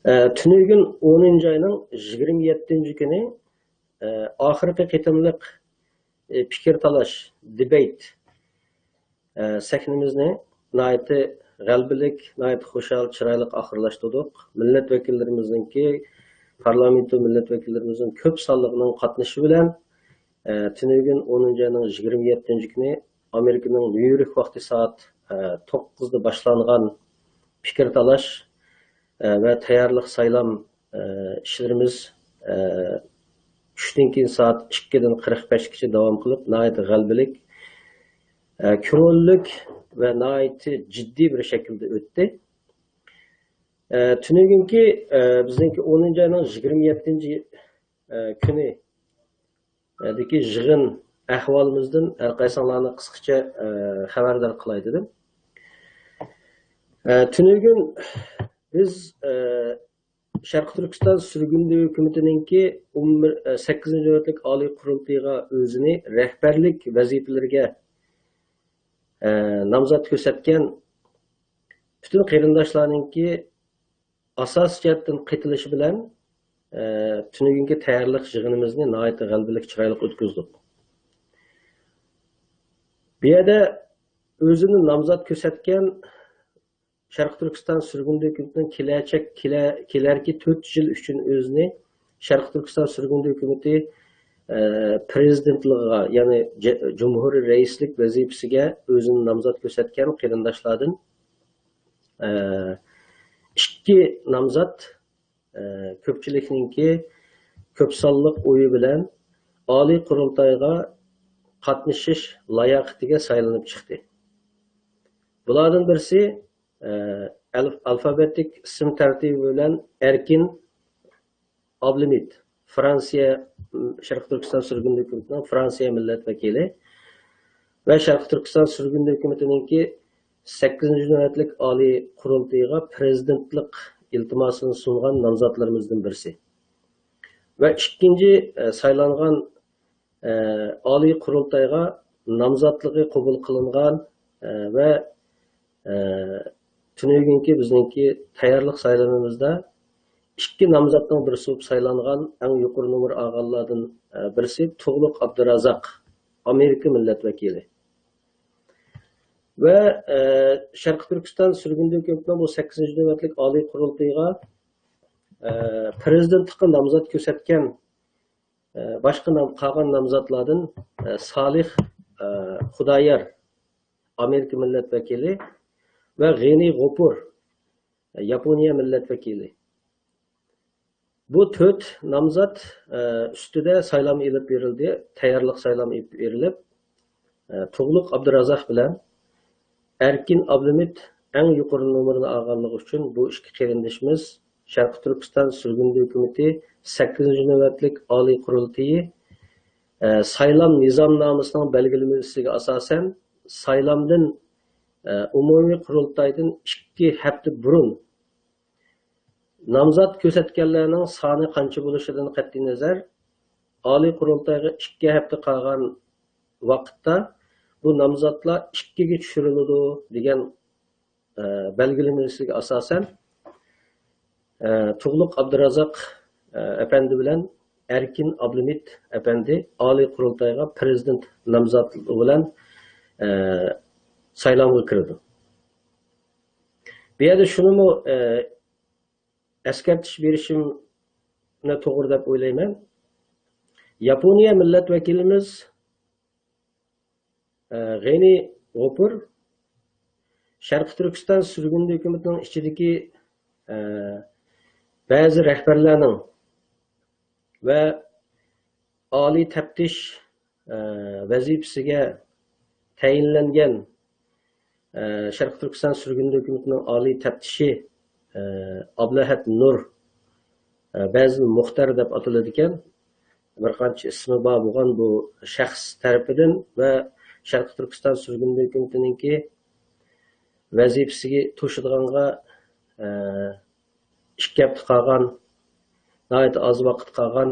Tünügün 10. ayının 27. günü ahirki qitimliq fikir talash, debate sahnimizni nayati g'albilik, nayati xushal, chiroyli oxirlashtirdik. Millat vakillarimizningki, parlamento millat vakillarimizning ko'p sonliqning qatnashi bilan Tünügün 10. ayının 27. günü Amerikaning New York vaqti soat 9 da boshlangan fikir talash ve tayyorlik saylam ishlarimiz 3'ten keyin soat 2'den 45gacha davom qilib, nayati g'albilik, ko'ngillik ve nayati jiddiy bir şekilde o'tdi. Tünügünki bizningki 10. ayning 27. kuni deki yig'in ahvolimizdan har qaysilarni qisqacha xabardor qilay dedim. Tünügün biz Şarkı Türkistan Sürgünlüğü Hükümetininki 8. növbetlik Ali Kurultayıga özünü rehberlik vazifelerine namzat ko'rsatgan bütün qarindoshlarninki asos jihatdan qaytilishi bilan Tünügünki tayyorlik yig'inimizni nihoyatda g'albilik chiroyli o'tkazdik. Bu yerda o'zini namzat ko'rsatgan Şarkı Türkistan Sürgünlüğü Hükümeti'nin kelerki 4 yıl üçün özünü Şarkı Türkistan Sürgünlüğü Hükümeti prezidentliğe, yani Cumhuriyet Reislik vazifesiga özünü namzat ko'rsatgan qarindoshlardan ikki namzat ko'pchilikninki ko'p sonliq o'yi bilan Oliy Qurultayga qatnashish layoqatiga saylanib chiqdi. Bulardan birisi alfabetik isim tertibi bilen Erkin Ablimit, Fransiya Şarkı Türkistan Sürgünlüğü Hükümeti'nin Fransiya milletvekili ve Şarkı Türkistan Sürgünlüğü Hükümeti'ninki 8. növbetlik Ali Kurultayıga prezidentlik iltimasını sungan namzatlarımızdan birisi. Ve ikinci saylangan Ali Kurultayıga namzatlığı kabul kılıngan ve Tünügünki bizningki tayyorlik saylanımızda ikki namzatning birisi bo'lib saylangan eng yuqori nomer olganlardan birisi Tug'luq Abdurazaq, Amerika milletvekili. Ve Şarkı Türkistan Sürgünlüğü Hükümeti'nin bu 8. növbetlik Ali Kurultayıga prezidentlikka namzat ko'rsatgan başka qolgan namzatlardan Salih Xudoyor, Amerika milletvekili ve G'ani G'ofur, Yaponiya milletvekili. Bu 4 namzat üstüde saylam ilip verildi, tayyorlik saylam ilip verilip, Tug'luq Abdurazaq bilan Erkin Ablimit en yuqori nomerini olganligi uchun bu ikki qarindoshimiz Sharq Turkiston Sürgünlüğü Hükümeti 8. növbetlik Oliy Qurultayı saylam nizomnomasining belgilamasiga asosan saylamdan umumiy qurultaydan 2 hafta burun namzat ko'rsatganlarning soni qancha bo'lishidan qat'iy nazar Oliy Qurultayga 2 hafta qolgan vaqtda bu namzatlar 2ga tushiriladi degan belgilamasiga asosan Tug'luq Abdurazaq efendi bilan Erkin Ablimit efendi Oliy Qurultayga prezident namzati bilan saylamga kirdi. Bu yerda shuni eskartish berishimni to'g'ri deb o'ylayman. Yaponiya milletvekilimiz G'ani G'ofur Sharq Turkiston Sürgünlüğü Hükümeti'nin ichidagi ba'zi rahbarlarning ve oliy taftish vazifasiga tayinlangan Şarkı Türkistan Sürgünlüğü Hükümeti'nin oliy taftishi Ablahat Nur ba'zi muxtar deb ataladigan bir qancha ismi bor bo'lgan bu shaxs tarafidan ve Şarkı Türkistan Sürgünlüğü Hükümeti'ninki vazifasiga to'shilganga 2 hafta qolgan, nihoyat az vaqt qolgan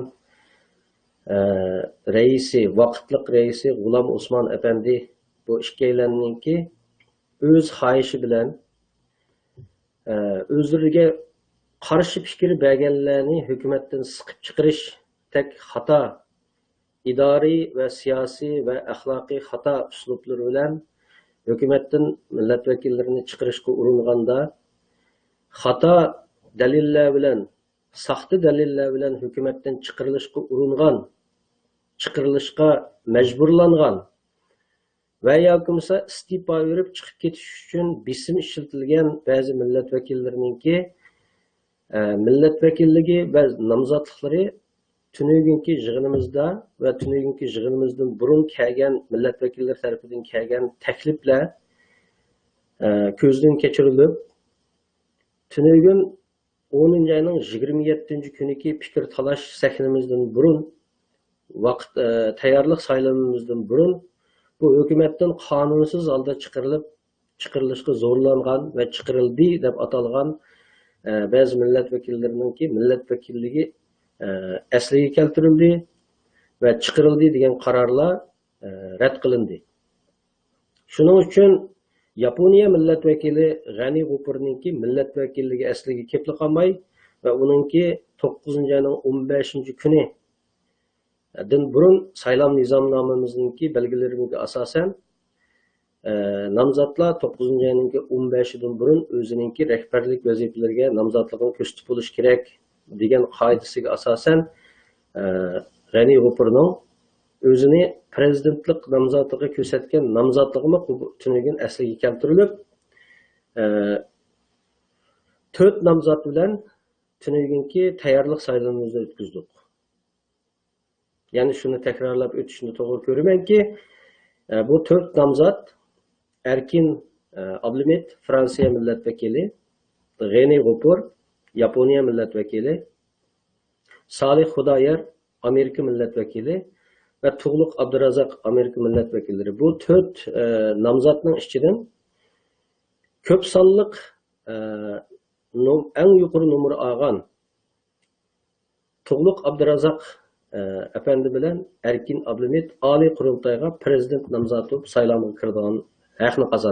vaqtliq reisi G'ulom Usmon efendi bu ikkilanninki o'z xohishi bilan o'zlariga qarshi fikr berganlarni hukumatdan siqib chiqarish tek xato idoriy va siyosiy va axloqiy xato uslublari bilan hukumatdan millat vakillarini chiqarishga uringanda xato dalillar bilan saxta dalillar bilan hukumatdan chiqarilishga majburlangan va yoki bo'lmasa istifa berib chiqib ketish uchun bisim ishlatilgan ba'zi millat vakillariningki millat vakilligi va nomzodliklari tunugunki yig'inimizda va tunugunki yig'inimizdan burun kelgan millat vakillari tarafidan kelgan takliflar ko'zdan kechirilib tunugun 10 ayning 27 kuniki fikr talash sahnimizdan burun vaqt tayyorlik saylanimizdan burun bu hukumatdan qonunsiz holda chiqarilishga zo'rlangan va chiqarildi deb atalgan ba'zi millat vakillariningki millat vakilligi asliga keltirildi va chiqarildi degan qarorlar rad qilindi. Shuning uchun Yaponiya millat vakili G'ani G'upurninki millat vakilligi asliga kelib qolmay va uningki 9 ayning 15 kuni din burun saylom nizomnomamizninki belgilariga asosan nomzodlar 9 ayning 15dan burun o'zininki rahbarlik vazifalariga nomzodligini ko'rsatib bo'lish kerak degan qoidasiga asosan G'ani G'upurning o'zini prezidentlik nomzodiga ko'rsatgan nomzodligini tunugun asliga keltirilib 4 nomzod bilan tunugunki tayyorlik saylovimizni o'tkazdik. Ya'ni shuni takrorlab o'tishni to'g'ri ko'ramanki, bu 4 nomzod Erkin Ablimit Fransiya millat vakili, G'ani G'upur Yaponiya millat vakili, Salih Xudoyer Amerika millat vakili ve Tug'luq Abdurazaq Amerika millat vakilleri. Bu 4 nomzodning ichidan ko'p sonliq eng yuqori numr olgan Tug'luq Abdurazaq efendi bilan Erkin Ablimit Oliy Qurultayga prezident nomzodi bo'lib saylanib kirgan haqni qozongan.